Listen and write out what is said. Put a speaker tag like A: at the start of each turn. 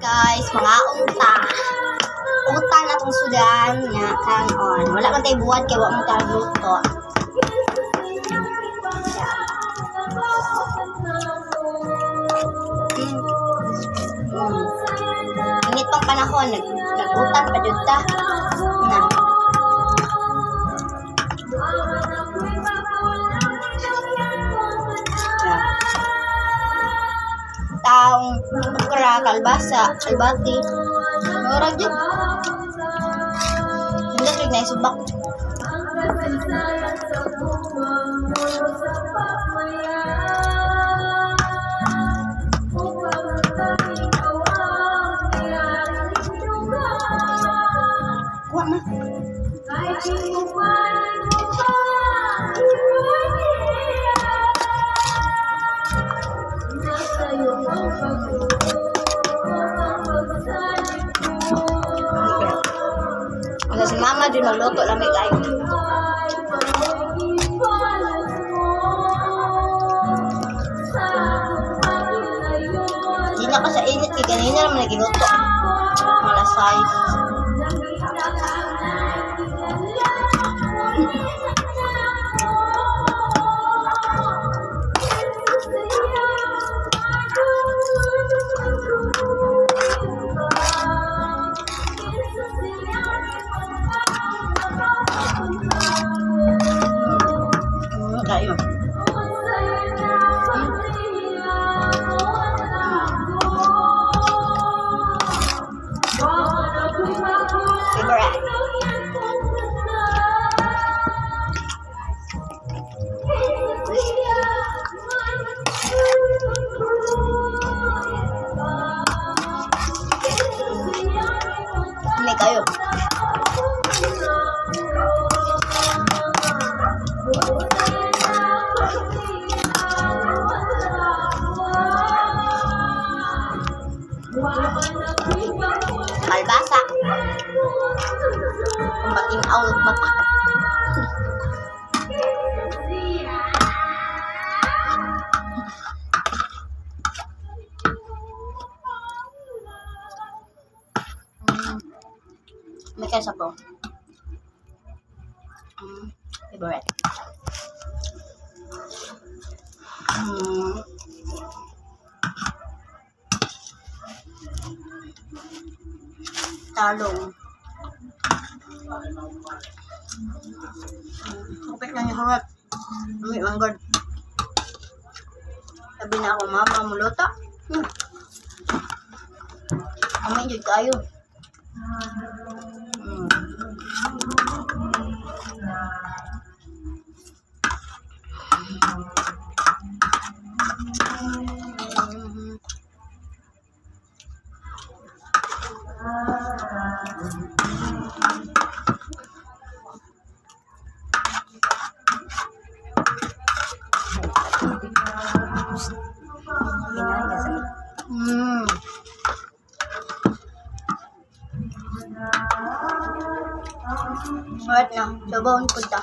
A: guys, mga unta na itong sudan nga kanon. Wala man tayo buwan kaya wala man tayo luto. Init pang panahon, nag-utan pa dyan ta. Na. Taong okra, kalbasa, albati. Murag dyan. Hindi rin na isubak. Kuha na. Kasi si mama din magluto lang may kayo. Hindi na ka sa init kaya ganina naman nagiluto. Malasay. Kayo. Favorite. Ini kayo. Kalbasa. Kumbating awit mata. May kesa po. Favorite. Talong. Kapit na niya harap. May manggod. Sabi na ako, mama, muluto. Amin dyan tayo. Alright na, sabawin ko ta.